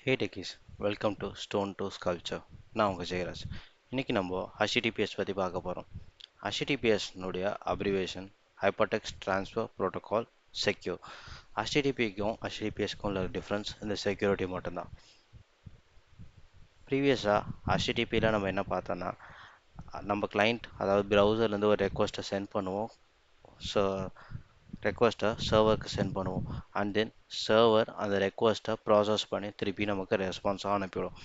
Hey techies, welcome to stone to sculpture. நான் உங்கள் ஜெயராஜ். இன்றைக்கி நம்ம ஹச்டிடிபிஎஸ் பற்றி பார்க்க போகிறோம். ஹச்டிடிபிஎஸ்னுடைய abbreviation hypertext transfer protocol secure. ஹச்டிடிபிக்கும் ஹச்டிடிபிஎஸ்க்கும் உள்ள டிஃப்ரென்ஸ் இந்த செக்யூரிட்டி மட்டும்தான். ப்ரீவியஸாக ஹச்டிடிபியில் நம்ம என்ன பார்த்தோன்னா, நம்ம கிளைண்ட் அதாவது ப்ரௌசர்லேருந்து ஒரு ரெக்வஸ்ட்டை சென்ட் பண்ணுவோம். ஸோ ரெக்வஸ்ட்டை சர்வருக்கு சென்ட் பண்ணுவோம். அண்ட் தென் சர்வர் அந்த ரெக்வஸ்ட்டை ப்ராசஸ் பண்ணி திருப்பி நமக்கு ரெஸ்பான்ஸாக அனுப்பிவிடும்.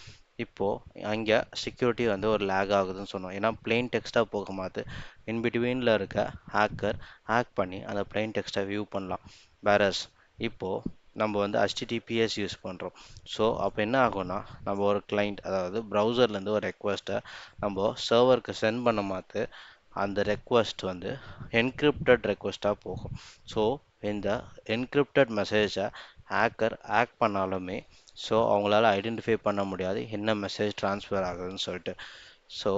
இப்போது அங்கே செக்யூரிட்டி வந்து ஒரு லேக் ஆகுதுன்னு சொன்னோம். ஏன்னா பிளெயின் டெக்ஸ்ட்டாக போகும்போது இன்பிட்வீனில் இருக்க ஹேக் பண்ணி அந்த பிளெயின் டெக்ஸ்ட்டை வியூ பண்ணலாம். வேறஸ் இப்போது நம்ம வந்து HTTPS யூஸ் பண்ணுறோம். ஸோ அப்போ என்ன ஆகும்னா, நம்ம ஒரு கிளைண்ட் அதாவது ப்ரௌசர்லேருந்து ஒரு ரெக்வஸ்ட்டை நம்ம சர்வருக்கு சென்ட் பண்ண மாற்று அந்த ரெக்வஸ்ட் வந்து என்கிரிப்டட் ரெக்வஸ்ட்டாக போகும். ஸோ இந்த என்கிரிப்டட் மெசேஜை ஹேக் பண்ணாலுமே ஸோ அவங்களால ஐடென்டிஃபை பண்ண முடியாது என்ன மெசேஜ் ட்ரான்ஸ்ஃபர் ஆகுதுன்னு சொல்லிட்டு. ஸோ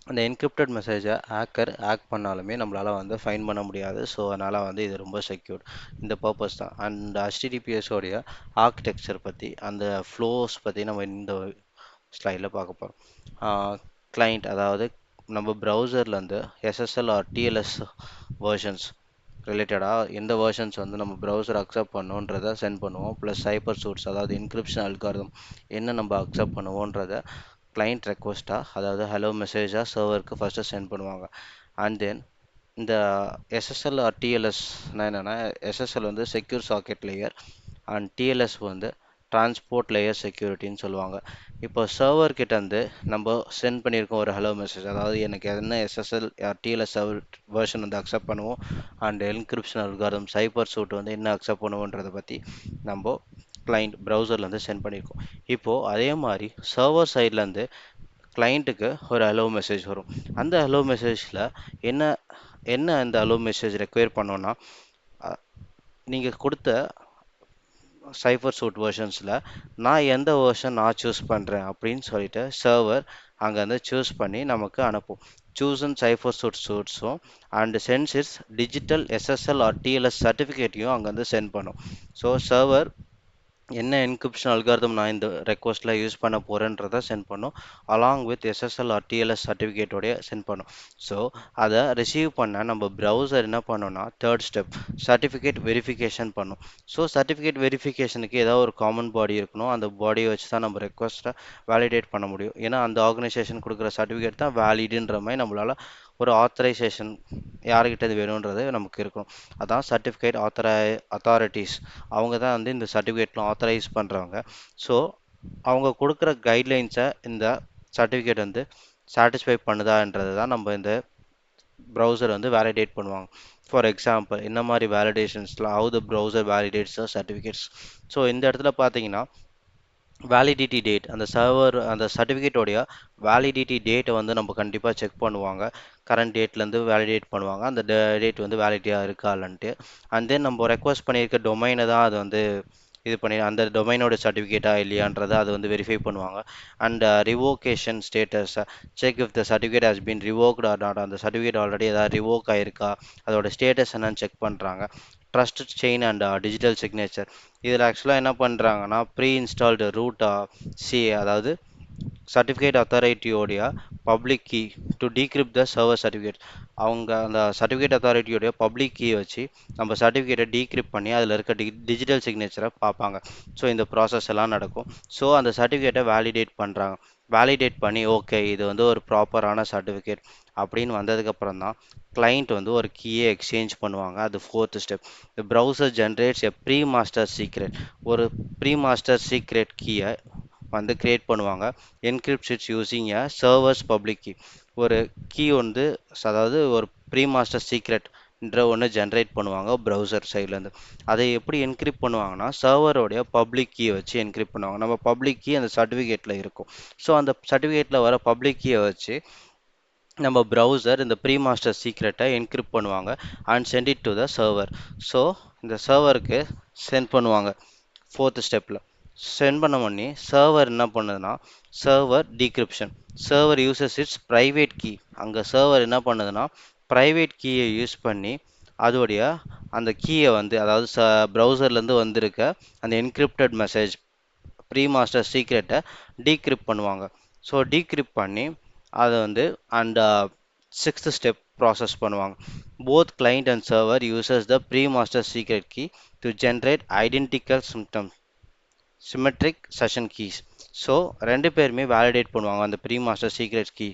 அந்த என்கிரிப்டட் மெசேஜை ஹேக் பண்ணாலுமே நம்மளால் வந்து ஃபைன் பண்ண முடியாது. ஸோ அதனால் வந்து இது ரொம்ப செக்யூர்ட். இந்த பர்பஸ் தான். அண்ட் HTTPSோடைய ஆர்கிடெக்சர் பற்றி அந்த ஃப்ளோஸ் பற்றி நம்ம இந்த ஸ்லைடில் பார்க்க போகிறோம். கிளைண்ட் அதாவது நம்ம ப்ரௌசர்லேருந்து SSL ஆர் TLS வேர்ஷன்ஸ் ரிலேட்டடாக எந்த வேர்ஷன்ஸ் வந்து நம்ம ப்ரௌசர் அக்செப்ட் பண்ணுன்றதை சென்ட் பண்ணுவோம். ப்ளஸ் சைபர் சூட்ஸ் அதாவது என்கிரிப்ஷன் அல்காரிதம் என்ன நம்ம அக்செப்ட் பண்ணுவோன்றதை கிளைண்ட் ரெக்வஸ்ட்டாக அதாவது ஹலோ மெசேஜாக சர்வருக்கு ஃபஸ்ட்டு சென்ட் பண்ணுவாங்க. அண்ட் தென் இந்த SSL ஆர் TLSனால் என்னென்னா, SSL வந்து secure socket layer and TLS வந்து டிரான்ஸ்போர்ட் லேயர் செக்யூரிட்டின்னு சொல்லுவாங்க. இப்போ சர்வர் கிட்டேருந்து நம்ம சென்ட் பண்ணியிருக்கோம் ஒரு ஹலோ மெசேஜ், அதாவது எனக்கு என்ன SSL TLS வேர்ஷன் வந்து அக்செப்ட் பண்ணுவோம் and encryption algorithm cipher suite வந்து என்ன அக்செப்ட் பண்ணுவோன்றதை பற்றி நம்ம கிளைண்ட் ப்ரௌசர்லேருந்து சென்ட் பண்ணியிருக்கோம். இப்போது அதே மாதிரி சர்வர் சைட்லேருந்து கிளைண்ட்டுக்கு ஒரு ஹலோ மெசேஜ் வரும். அந்த ஹலோ மெசேஜில் என்ன என்ன அந்த ஹலோ மெசேஜ் ரெக்வயர் பண்ணோன்னா, நீங்கள் கொடுத்த சைஃபர் சூட் வேர்ஷன்ஸில் நான் எந்த வேர்ஷன் நான் சூஸ் பண்ணுறேன் அப்படின்னு சொல்லிட்டு சர்வர் அங்கேருந்து சூஸ் பண்ணி நமக்கு அனுப்பும். சூஸன் சைஃபர் சூட்ஸும் and sends its digital SSL or TLS சர்டிஃபிகேட்டையும் அங்கேருந்து சென்ட் பண்ணும். ஸோ சர்வர் என்ன என்கிரிப்ஷன் அல்காரிதம் நான் இந்த ரெக்வஸ்ட்டில் யூஸ் பண்ண போகிறேன்றதை சென்ட் பண்ணும். Along with SSL or TLS சர்டிஃபிகேட்டோடைய சென்ட் பண்ணும். ஸோ அதை ரிசீவ் பண்ண நம்ம ப்ரௌசர் என்ன பண்ணோன்னா, தேர்ட் ஸ்டெப் சர்டிஃபிகேட் வெரிஃபிகேஷன் பண்ணும். ஸோ சர்டிஃபிகேட் வெரிஃபிகேஷனுக்கு ஏதாவது ஒரு காமன் பாடி இருக்கணும். அந்த பாடியை வச்சு தான் நம்ம ரெக்வஸ்ட்டை வேலிடேட் பண்ண முடியும். ஏன்னா அந்த ஆர்கனைசேஷன் கொடுக்குற சர்டிஃபிகேட் தான் வேலிடுன்ற மாதிரி நம்மளால் ஒரு ஆத்தரைசேஷன் யாருக்கிட்ட இது வேணுன்றது நமக்கு இருக்கும். அதான் சர்டிஃபிகேட் அத்தாரிட்டிஸ் அவங்க தான் வந்து இந்த சர்டிஃபிகேட்லாம் ஆத்தரைஸ் பண்ணுறவங்க. ஸோ அவங்க கொடுக்குற கைட்லைன்ஸை இந்த சர்டிஃபிகேட் வந்து சாட்டிஸ்ஃபை பண்ணுதான்றது தான் நம்ம இந்த ப்ரௌசர் வந்து வேலிடேட் பண்ணுவாங்க. ஃபார் எக்ஸாம்பிள் இந்த மாதிரி வேலிடேஷன்ஸில் how the browser validates the certificates. So இந்த இடத்துல பார்த்தீங்கன்னா வேலிடிட்டி டேட் அந்த சர்வர் அந்த சர்டிஃபிகேட்டோடைய வேலிடிட்டி டேட்டை வந்து நம்ம கண்டிப்பாக செக் பண்ணுவாங்க. கரண்ட் டேட்லேருந்து வேலிடேட் பண்ணுவாங்க அந்த டேட் வந்து வேலிடிட்டியாக இருக்கா இல்லைன்ட்டு. அண்ட் தென் நம்ம ரெக்வஸ்ட் பண்ணியிருக்க டொமைனை தான் அது வந்து இது பண்ணி அந்த டொமைனோட சர்டிஃபிகேட்டா இல்லையான்றதை அது வந்து வெரிஃபை பண்ணுவாங்க. And revocation status check if the certificate has been revoked or not. அந்த சர்டிஃபிகேட் ஆல்ரெடி ஏதாவது ரிவோக் ஆயிருக்கா அதோட ஸ்டேட்டஸ் என்னன்னு செக் பண்ணுறாங்க. Trust chain and digital signature இதில் ஆக்சுவலாக என்ன பண்ணுறாங்கன்னா, ப்ரீ இன்ஸ்டால்டு ரூட் அதாவது சர்டிஃபிகேட் அத்தாரிட்டியோடைய public key to decrypt the server certificate. அவங்க அந்த சர்டிஃபிகேட் அத்தாரிட்டியோடைய பப்ளிக் கீயை வச்சு நம்ம சர்டிஃபிகேட்டை டீக்ரிப்ட் பண்ணி அதில் இருக்க டிஜிட்டல் சிக்னேச்சரை பார்ப்பாங்க. ஸோ இந்த ப்ராசஸ் எல்லாம் நடக்கும். ஸோ அந்த சர்டிஃபிகேட்டை வேலிடேட் பண்ணுறாங்க. வேலிடேட் பண்ணி ஓகே இது வந்து ஒரு ப்ராப்பரான சர்டிஃபிகேட் அப்படின்னு வந்ததுக்கப்புறம் தான் கிளைண்ட் வந்து ஒரு கீயை எக்ஸ்சேஞ்ச் பண்ணுவாங்க. அது fourth step. The browser generates a pre master secret. ஒரு ப்ரீ மாஸ்டர் சீக்ரெட் கீயை வந்து கிரியேட் பண்ணுவாங்க. Encrypt its using a server's public key. ஒரு கீ வந்து அதாவது ஒரு ப்ரீ மாஸ்டர் சீக்ரெட்ன்ற ஒன்று ஜென்ரேட் பண்ணுவாங்க ப்ரௌசர் சைட்லேருந்து. அதை எப்படி என்கிரிப்ட் பண்ணுவாங்கன்னா, சர்வரோடைய பப்ளிக் கீயை வச்சு என்கிரிப்ட் பண்ணுவாங்க. நம்ம பப்ளிக் கீ அந்த சர்டிஃபிகேட்டில் இருக்கும். ஸோ அந்த சர்டிஃபிகேட்டில் வர பப்ளிக் கீயை வச்சு நம்ம ப்ரௌசர் இந்த ப்ரீ மாஸ்டர் சீக்ரெட்டை என்கிரிப்ட் பண்ணுவாங்க and send it to the server. So இந்த சர்வருக்கு சென்ட் பண்ணுவாங்க ஃபோர்த் ஸ்டெப்பில். சென்ட் பண்ண பண்ணி சர்வர் என்ன பண்ணுதுன்னா, server decryption. Server uses its private key. அங்கே சர்வர் என்ன பண்ணுதுன்னா, ப்ரைவேட் கீயை யூஸ் பண்ணி அதோடைய அந்த கீயை வந்து அதாவது ப்ரௌசர்லேருந்து வந்திருக்க அந்த என்கிரிப்டட் மெசேஜ் ப்ரீ மாஸ்டர் சீக்ரெட்டை டீக்ரிப்ட் பண்ணுவாங்க. ஸோ டீக்ரிப்ட் பண்ணி அதை வந்து அந்த சிக்ஸ்த் ஸ்டெப் ப்ராசஸ் பண்ணுவாங்க. Both client and server uses the pre-master secret key to generate identical symptoms symmetric session keys. So ரெண்டு பேருமே வேலிடேட் பண்ணுவாங்க அந்த ப்ரீ மாஸ்டர் சீக்ரெட் கீ.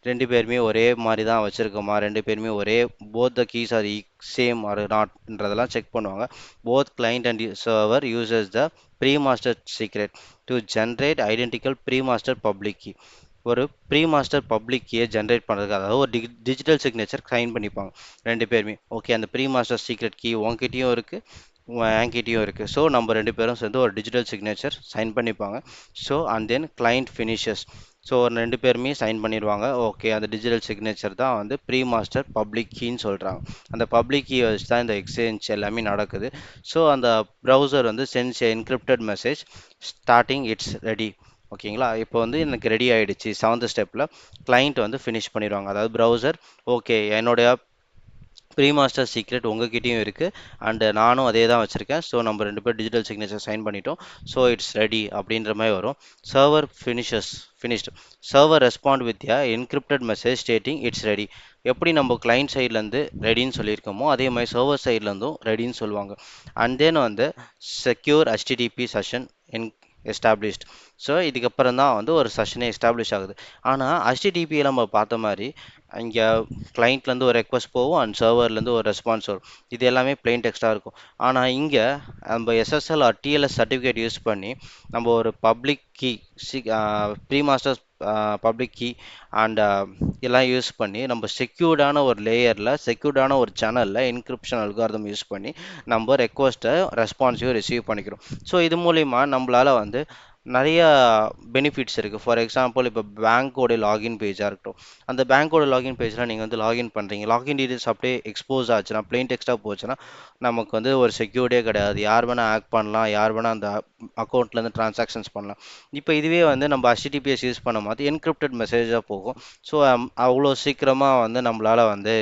ரெண்டு பேருமே ஒரே மாதிரி தான் வச்சுருக்கோமா, ரெண்டு பேருமே ஒரே both the keys are same or நாட்ன்றதெல்லாம் செக் பண்ணுவாங்க. Both client and server uses the pre master secret to generate identical pre master public key. ஒரு ப்ரீ மாஸ்டர் பப்ளிக் கீயை ஜென்ரேட் பண்ணுறதுக்கு, அதாவது ஒரு டிஜிட்டல் சிக்னேச்சர் சைன் பண்ணிப்பாங்க ரெண்டு பேருமே. ஓகே, அந்த ப்ரீ மாஸ்டர் சீக்ரெட் கீ உங்ககிட்டயும் இருக்குது, என்கிட்டயும் இருக்குது. ஸோ நம்ம ரெண்டு பேரும் சேர்ந்து ஒரு டிஜிட்டல் சிக்னேச்சர் சைன் பண்ணிப்பாங்க. So and then client finishes. So ரெண்டு பேருமே சைன் பண்ணிடுவாங்க. ஓகே, அந்த டிஜிட்டல் சிக்னேச்சர் தான் வந்து ப்ரீ மாஸ்டர் பப்ளிக் கீன்னு சொல்கிறாங்க. அந்த பப்ளிக் கீ வச்சு தான் இந்த எக்ஸ்சேஞ்ச் எல்லாமே நடக்குது. ஸோ அந்த ப்ரௌசர் வந்து sense encrypted message starting it's ready. ஓகேங்களா, இப்போ வந்து எனக்கு ரெடி ஆகிடுச்சு. செவன்த் ஸ்டெப்பில் கிளைண்ட் வந்து ஃபினிஷ் பண்ணிடுவாங்க. அதாவது ப்ரௌசர் ஓகே என்னுடைய ப்ரீ மாஸ்டர் சீக்ரெட் உங்ககிட்டயும் இருக்குது அண்டு நானும் அதே தான் வச்சுருக்கேன். ஸோ நம்ம ரெண்டு பேர் டிஜிட்டல் சிக்னேச்சர் சைன் பண்ணிட்டோம். ஸோ இட்ஸ் ரெடி அப்படின்ற மாதிரி வரும். Server finished. Server respond with encrypted message stating it's ready. எப்படி நம்ம கிளைண்ட் சைட்லேருந்து ரெடின்னு சொல்லியிருக்கோமோ அதே மாதிரி சர்வர் சைட்லேருந்தும் ரெடின்னு சொல்லுவாங்க. அண்ட் தென் வந்து secure HTTP session established. So இதுக்கப்புறம் தான் வந்து ஒரு செஷனே எஸ்டாப்ளிஷ் ஆகுது. ஆனால் ஹெச்டிடிபியில் நம்ம பார்த்த மாதிரி இங்கே கிளைண்ட்லேருந்து ஒரு ரெக்வஸ்ட் போகும் அண்ட் சர்வர்லேருந்து ஒரு ரெஸ்பான்ஸ் வரும். இது எல்லாமே பிளெயின் டெக்ஸ்ட்டாக இருக்கும். ஆனால் இங்கே நம்ம SSL or TLS certificate use பண்ணி நம்ம ஒரு public key pre master's public key and எல்லாம் யூஸ் பண்ணி நம்ம செக்யூர்டான ஒரு லேயரில் செக்யூர்டான ஒரு சேனலில் என்கிரிப்ஷன் அல்காரிதம் யூஸ் பண்ணி நம்ம ரெக்வஸ்ட்டை ரெஸ்பான்ஸையும் ரிசீவ் பண்ணிக்கிறோம். ஸோ இது மூலிமா நம்மளால் வந்து நிறைய பெனிஃபிட்ஸ் இருக்குது. ஃபார் எக்ஸாம்பிள் இப்போ பேங்க்கோட லாகின் பேஜாக இருக்கட்டும், அந்த பேங்க்கோட லாகின் பேஜில் நீங்கள் வந்து லாகின் பண்ணுறீங்க, லாகின் டீடைல்ஸ் அப்படியே எக்ஸ்போஸ் ஆச்சுன்னா, பிளெயின் டெக்ஸ்ட்டாக போச்சுன்னா நமக்கு வந்து ஒரு செக்யூர்டே கிடையாது. யார் வேணால் ஹேக் பண்ணலாம், யார் வேணால் அந்த அக்கௌண்ட்லேருந்து ட்ரான்சாக்ஷன்ஸ் பண்ணலாம். இப்போ இதுவே வந்து நம்ம HTTPS யூஸ் பண்ணும் போது என்கிரிப்டட் மெசேஜாக போகும். ஸோ அவ்வளோ சீக்கிரமாக வந்து நம்மளால் வந்து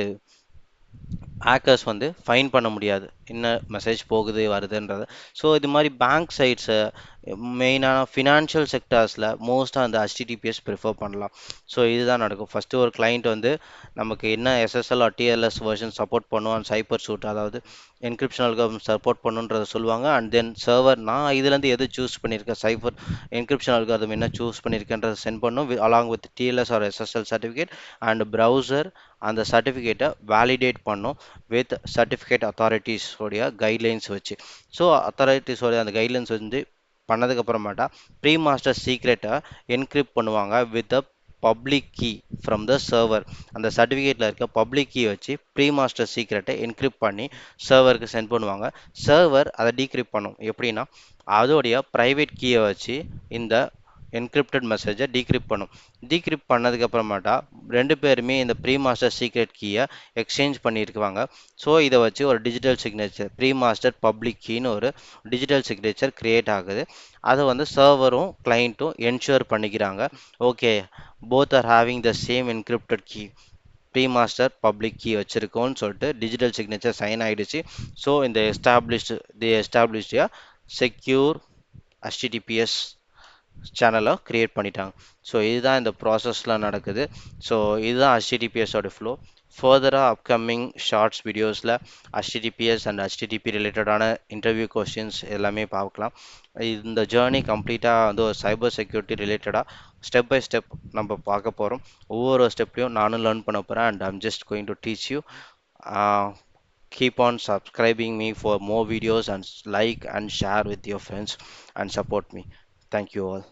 ஹேக்கர்ஸ் வந்து ஃபைன் பண்ண முடியாது என்ன மெசேஜ் போகுது வருதுன்றது. ஸோ இது மாதிரி பேங்க் சைட்ஸு மெயினான ஃபினான்ஷியல் செக்டார்ஸில் மோஸ்ட்டாக அந்த HTTPS ப்ரிஃபர் பண்ணலாம். ஸோ இதுதான் நடக்கும். ஃபஸ்ட்டு ஒரு கிளைண்ட் வந்து நமக்கு என்ன SSL or TLS version support பண்ணும் அண்ட் சைப்பர் சூட், அதாவது என்கிரிப்ஷன் அல்காரிதம் சப்போர்ட் பண்ணுன்றதை சொல்லுவாங்க. அண்ட் தென் சர்வர் நான் இதுலேருந்து எது சூஸ் பண்ணியிருக்கேன், சைஃபர் என்கிரிப்ஷன் அல்காரிதம் என்ன சூஸ் பண்ணியிருக்கேன்றதை சென்ட் பண்ணும் along with TLS or SSL certificate. And browser அந்த சர்டிஃபிகேட்டை வேலிடேட் பண்ணும் வித் சர்டிஃபிகேட் அத்தாரிட்டிஸ் உடைய கைட்லைன்ஸ் வச்சு. ஸோ அத்தாரிட்டிஸோடைய அந்த கைட்லைன்ஸ் வந்து பண்ணதுக்கு அப்புறமேட்டா ப்ரீ மாஸ்டர் சீக்ரெட்டை என்கிரிப்ட் பண்ணுவாங்க with a public key from the server. அந்த சர்டிஃபிகேட்டில் இருக்க பப்ளிக் கீ வச்சு ப்ரீ மாஸ்டர் சீக்ரெட்டை என்கிரிப்ட் பண்ணி சர்வருக்கு சென்ட் பண்ணுவாங்க. சர்வர் அதை டீக்ரிப்ட் பண்ணும். எப்படின்னா அதோடைய ப்ரைவேட் கீயை வச்சு இந்த என்கிரிப்டட் மெசேஜை டீக்ரிப்ட் பண்ணும். டீக்ரிப்ட் பண்ணதுக்கு அப்புறமாட்டா ரெண்டு பேருமே இந்த ப்ரீ மாஸ்டர் சீக்ரெட் கீயை எக்ஸ்சேஞ்ச் பண்ணியிருக்குவாங்க. ஸோ இதை வச்சு ஒரு digital signature pre master public கீன்னு ஒரு டிஜிட்டல் சிக்னேச்சர் கிரியேட் ஆகுது. அதை வந்து சர்வரும் கிளைண்ட்டும் என்ஷூர் பண்ணிக்கிறாங்க. Okay, both are having the same encrypted key, pre master public key வச்சுருக்கோன்னு சொல்லிட்டு டிஜிட்டல் சிக்னேச்சர் சைன் ஆகிடுச்சு. ஸோ இந்த எஸ்டாப்ளிஷ்டு செக்யூர் HTTPS சேனலை க்ரியேட் பண்ணிட்டாங்க. ஸோ இதுதான் இந்த ப்ராசஸ்லாம் நடக்குது. ஸோ இதுதான் HTTPSோட ஃப்ளோ. ஃபர்தராக அப்கமிங் ஷார்ட்ஸ் வீடியோஸில் HTTPS அண்ட் HTTP ரிலேட்டடான இன்டர்வியூ கொஸ்டின்ஸ் எல்லாமே பார்க்கலாம். இந்த ஜேர்னி கம்ப்ளீட்டாக வந்து ஒரு சைபர் செக்யூரிட்டி ரிலேட்டடாக ஸ்டெப் பை ஸ்டெப் நம்ம பார்க்க போகிறோம். ஒவ்வொரு ஸ்டெப்லையும் நானும் லேர்ன் பண்ண போகிறேன் and I'm just going to teach you. Keep on subscribing me for more videos and like and share with your friends and support me. Thank you all.